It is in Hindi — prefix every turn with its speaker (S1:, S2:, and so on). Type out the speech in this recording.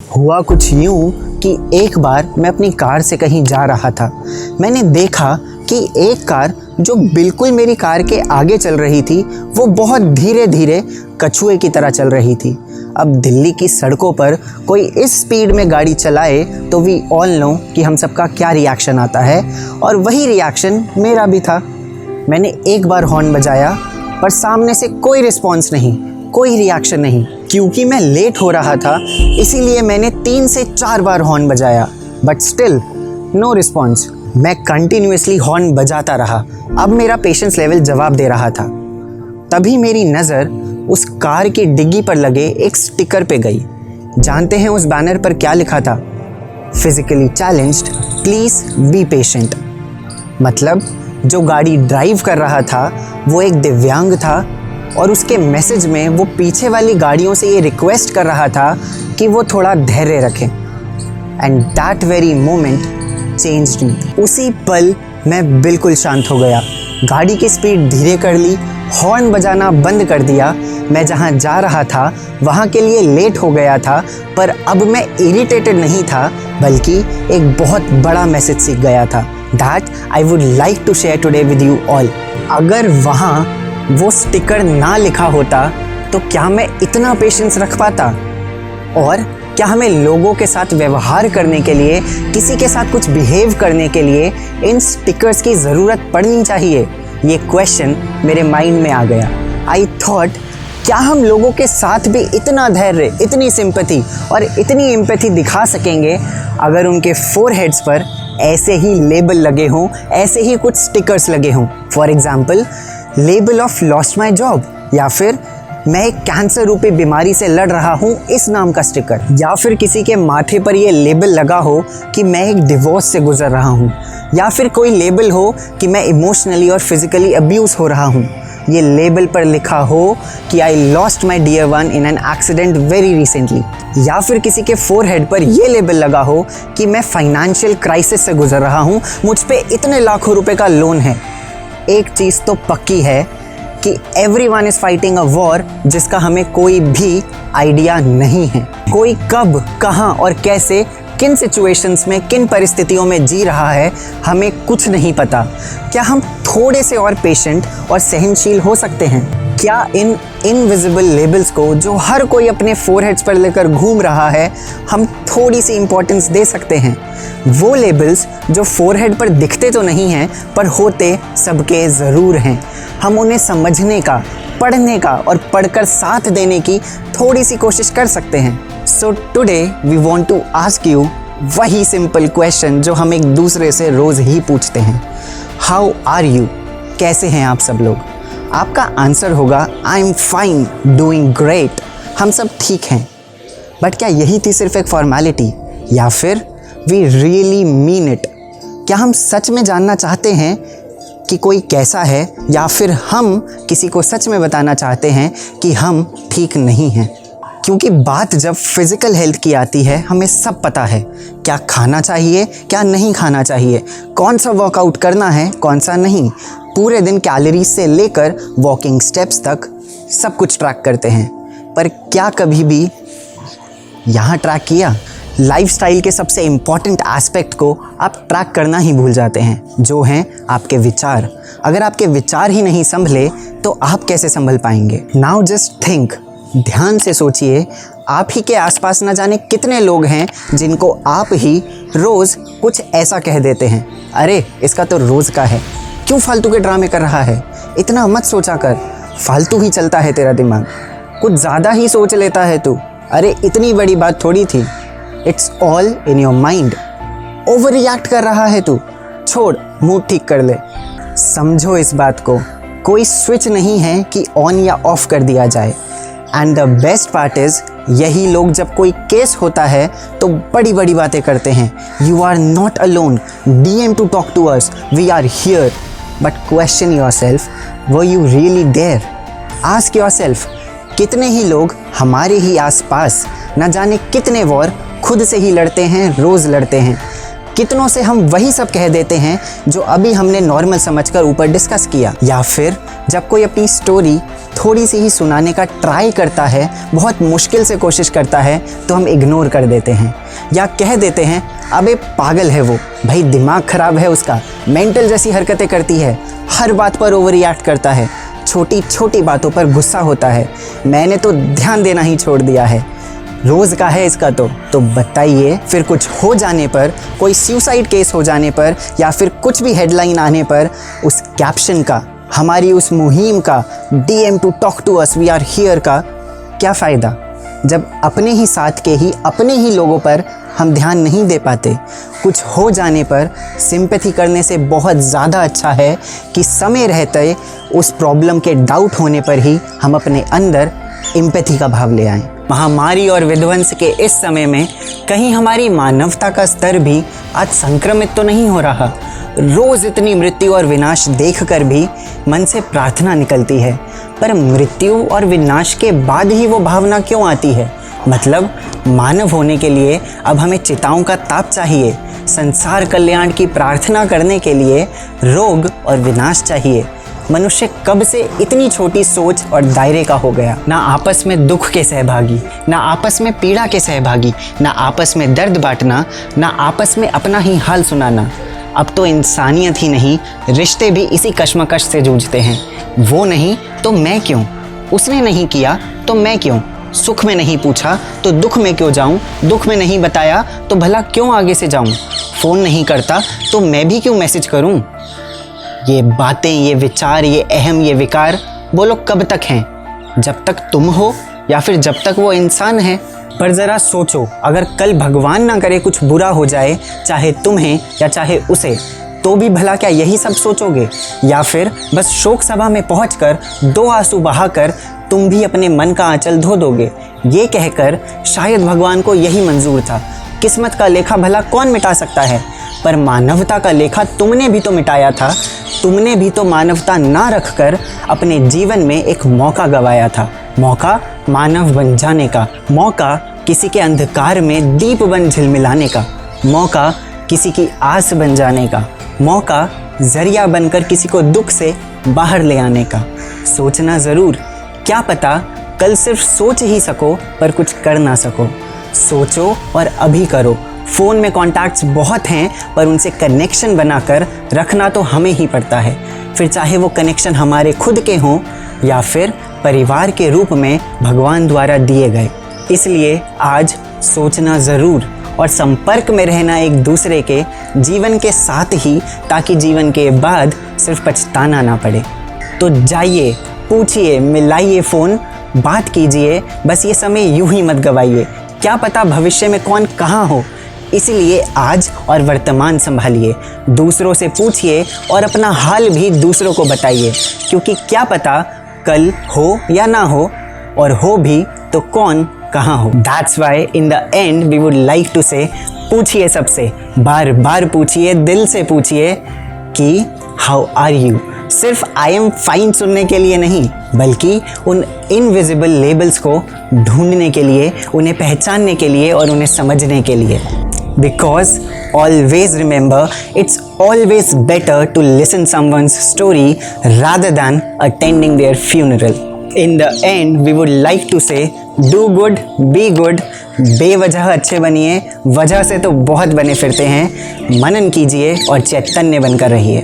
S1: हुआ कुछ यूँ कि एक बार मैं अपनी कार से कहीं जा रहा था। मैंने देखा कि एक कार जो बिल्कुल मेरी कार के आगे चल रही थी वो बहुत धीरे धीरे कछुए की तरह चल रही थी। अब दिल्ली की सड़कों पर कोई इस स्पीड में गाड़ी चलाए तो वी ऑल नो कि हम सबका क्या रिएक्शन आता है, और वही रिएक्शन मेरा भी था। मैंने एक बार हॉर्न बजाया पर सामने से कोई रिस्पॉन्स नहीं, कोई रिएक्शन नहीं। क्योंकि मैं लेट हो रहा था इसीलिए मैंने 3 से 4 बार हॉर्न बजाया, बट स्टिल नो रिस्पॉन्स। मैं कंटिन्यूअसली हॉर्न बजाता रहा। अब मेरा पेशेंस लेवल जवाब दे रहा था। तभी मेरी नज़र उस कार की डिग्गी पर लगे एक स्टिकर पे गई। जानते हैं उस बैनर पर क्या लिखा था? Physically challenged, please be patient. मतलब जो गाड़ी ड्राइव कर रहा था वो एक दिव्यांग था, और उसके मैसेज में वो पीछे वाली गाड़ियों से ये रिक्वेस्ट कर रहा था कि वो थोड़ा धैर्य रखें। And that very moment changed me. उसी पल मैं बिल्कुल शांत हो गया। गाड़ी की स्पीड धीरे कर ली, हॉर्न बजाना बंद कर दिया। मैं जहाँ जा रहा था वहाँ के लिए लेट हो गया था, पर अब मैं इरिटेटेड नहीं था, बल्कि एक बहुत बड़ा मैसेज सीख गया था। That I would like to share today with you all. अगर वहाँ वो स्टिकर ना लिखा होता तो क्या मैं इतना पेशेंस रख पाता? और क्या हमें लोगों के साथ व्यवहार करने के लिए, किसी के साथ कुछ बिहेव करने के लिए इन स्टिकर्स की ज़रूरत पड़नी चाहिए? ये क्वेश्चन मेरे माइंड में आ गया। आई थॉट, क्या हम लोगों के साथ भी इतना धैर्य, इतनी सिंपैथी और इतनी एम्पैथी दिखा सकेंगे अगर उनके फोरहेड्स पर ऐसे ही लेबल लगे हों, ऐसे ही कुछ स्टिकर्स लगे हों? For example, label of lost my job, या फिर मैं एक कैंसर रूपी बीमारी से लड़ रहा हूँ इस नाम का स्टिकर, या फिर किसी के माथे पर ये लेबल लगा हो कि मैं एक डिवोर्स से गुजर रहा हूँ, या फिर कोई लेबल हो कि मैं इमोशनली और फिजिकली अब्यूज़ हो रहा हूँ। ये लेबल पर लिखा हो कि I lost my dear one in an accident very recently, या फिर किसी के फोरहेड पर यह लेबल लगा हो कि मैं फाइनेंशियल क्राइसिस से गुजर रहा हूँ, मुझ पे इतने लाखों रुपए का लोन है। एक चीज़ तो पक्की है कि everyone is fighting a war जिसका हमें कोई भी आइडिया नहीं है। कोई कब, कहाँ और कैसे, किन सिचुएशंस में, किन परिस्थितियों में जी रहा है, हमें कुछ नहीं पता। क्या हम थोड़े से और पेशेंट और सहनशील हो सकते हैं? क्या इन इनविजिबल लेबल्स को जो हर कोई अपने फोरहेड्स पर लेकर घूम रहा है, हम थोड़ी सी इम्पोर्टेंस दे सकते हैं? वो लेबल्स जो फोरहेड पर दिखते तो नहीं हैं पर होते सबके ज़रूर हैं। हम उन्हें समझने का, पढ़ने का और पढ़कर साथ देने की थोड़ी सी कोशिश कर सकते हैं। So today we want to ask you वही सिंपल क्वेश्चन जो हम एक दूसरे से रोज़ ही पूछते हैं। How are you? कैसे हैं आप सब लोग? आपका आंसर होगा I am fine, doing great, हम सब ठीक हैं। बट क्या यही थी सिर्फ एक फॉर्मेलिटी, या फिर वी रियली मीन इट? क्या हम सच में जानना चाहते हैं कि कोई कैसा है, या फिर हम किसी को सच में बताना चाहते हैं कि हम ठीक नहीं हैं? क्योंकि बात जब फिज़िकल हेल्थ की आती है, हमें सब पता है क्या खाना चाहिए, क्या नहीं खाना चाहिए, कौन सा वर्कआउट करना है, कौन सा नहीं। पूरे दिन कैलोरीज से लेकर वॉकिंग स्टेप्स तक सब कुछ ट्रैक करते हैं। पर क्या कभी भी यहाँ ट्रैक किया? लाइफस्टाइल के सबसे इम्पॉर्टेंट एस्पेक्ट को आप ट्रैक करना ही भूल जाते हैं, जो हैं आपके विचार। अगर आपके विचार ही नहीं संभले तो आप कैसे संभल पाएंगे? नाउ जस्ट थिंक, ध्यान से सोचिए, आप ही के आसपास न जाने कितने लोग हैं जिनको आप ही रोज़ कुछ ऐसा कह देते हैं, अरे इसका तो रोज़ का है, क्यों फालतू के ड्रामे कर रहा है, इतना मत सोचा कर, फालतू ही चलता है तेरा दिमाग, कुछ ज़्यादा ही सोच लेता है तू, अरे इतनी बड़ी बात थोड़ी थी, it's all in your mind, over react कर रहा है तू, छोड़, मूड ठीक कर ले। समझो इस बात को, कोई स्विच नहीं है कि ऑन या ऑफ कर दिया जाए। And the best part is, यही लोग जब कोई केस होता है तो बड़ी बड़ी बातें करते हैं। You are not alone, DM to talk to us, we are here. But question yourself, were you really there? Ask yourself, कितने ही लोग हमारे ही आसपास न जाने कितने वॉर खुद से ही लड़ते हैं, रोज़ लड़ते हैं। कितनों से हम वही सब कह देते हैं जो अभी हमने नॉर्मल समझकर ऊपर डिस्कस किया। या फिर जब कोई अपनी स्टोरी थोड़ी सी ही सुनाने का ट्राई करता है, बहुत मुश्किल से कोशिश करता है, तो हम इग्नोर कर देते हैं या कह देते हैं अबे पागल है वो, भाई दिमाग ख़राब है उसका, मेंटल जैसी हरकतें करती है, हर बात पर ओवर रिएक्ट करता है, छोटी छोटी बातों पर गुस्सा होता है, मैंने तो ध्यान देना ही छोड़ दिया है, रोज़ का है इसका तो बताइए। फिर कुछ हो जाने पर, कोई सुसाइड केस हो जाने पर या फिर कुछ भी हेडलाइन आने पर उस कैप्शन का, हमारी उस मुहिम का, DM to talk to us we are here का क्या फ़ायदा, जब अपने ही साथ के ही अपने ही लोगों पर हम ध्यान नहीं दे पाते। कुछ हो जाने पर सिंपैथी करने से बहुत ज़्यादा अच्छा है कि समय रहते उस प्रॉब्लम के डाउट होने पर ही हम अपने अंदर एम्पैथी का भाव ले आएं। महामारी और विध्वंस के इस समय में कहीं हमारी मानवता का स्तर भी आज संक्रमित तो नहीं हो रहा। रोज़ इतनी मृत्यु और विनाश देखकर भी मन से प्रार्थना निकलती है, पर मृत्यु और विनाश के बाद ही वो भावना क्यों आती है? मतलब मानव होने के लिए अब हमें चिताओं का ताप चाहिए, संसार कल्याण की प्रार्थना करने के लिए रोग और विनाश चाहिए। मनुष्य कब से इतनी छोटी सोच और दायरे का हो गया, ना आपस में दुख के सहभागी, ना आपस में पीड़ा के सहभागी, ना आपस में दर्द बांटना, ना आपस में अपना ही हाल सुनाना। अब तो इंसानियत ही नहीं, रिश्ते भी इसी कश्मकश से जूझते हैं। वो नहीं तो मैं क्यों, उसने नहीं किया तो मैं क्यों, सुख में नहीं पूछा तो दुख में क्यों जाऊं, दुख में नहीं बताया तो भला क्यों आगे से जाऊं, फ़ोन नहीं करता तो मैं भी क्यों मैसेज करूं। ये बातें, ये विचार, ये अहम, ये विकार बोलो कब तक हैं? जब तक तुम हो या फिर जब तक वो इंसान है। पर ज़रा सोचो, अगर कल भगवान ना करे कुछ बुरा हो जाए, चाहे तुम्हें या चाहे उसे, तो भी भला क्या यही सब सोचोगे? या फिर बस शोक सभा में पहुंचकर 2 आंसू बहाकर तुम भी अपने मन का आंचल धो दोगे, ये कहकर शायद भगवान को यही मंजूर था। किस्मत का लेखा भला कौन मिटा सकता है, पर मानवता का लेखा तुमने भी तो मिटाया था। तुमने भी तो मानवता ना रखकर अपने जीवन में एक मौका गंवाया था, मौका मानव बन जाने का, मौका किसी के अंधकार में दीप बन झिलमिलाने का, मौका किसी की आस बन जाने का, मौका जरिया बनकर किसी को दुख से बाहर ले आने का। सोचना ज़रूर, क्या पता कल सिर्फ सोच ही सको पर कुछ कर ना सको। सोचो और अभी करो। फ़ोन में कॉन्टैक्ट्स बहुत हैं, पर उनसे कनेक्शन बनाकर रखना तो हमें ही पड़ता है, फिर चाहे वो कनेक्शन हमारे खुद के हों या फिर परिवार के रूप में भगवान द्वारा दिए गए। इसलिए आज सोचना ज़रूर और संपर्क में रहना एक दूसरे के जीवन के साथ ही, ताकि जीवन के बाद सिर्फ पछताना ना पड़े। तो जाइए, पूछिए, मिलाइए फ़ोन, बात कीजिए, बस ये समय यूं ही मत गवाइए, क्या पता भविष्य में कौन कहाँ हो। इसलिए आज और वर्तमान संभालिए, दूसरों से पूछिए और अपना हाल भी दूसरों को बताइए, क्योंकि क्या पता कल हो या ना हो, और हो भी तो कौन कहाँ हो। That's why in the end we would like to say, पूछिए सबसे, बार बार पूछिए, दिल से पूछिए कि हाउ आर यू। सिर्फ आई एम फाइन सुनने के लिए नहीं, बल्कि उन इनविजिबल लेबल्स को ढूंढने के लिए, उन्हें पहचानने के लिए और उन्हें समझने के लिए। Because always remember, it's always better to listen someone's story rather than attending their funeral. In the end, we would like to say, do good, be good. बेवजह अच्छे बनिए, वजह से तो बहुत बने फिरते हैं। मनन कीजिए और चैतन्य बनकर रहिए।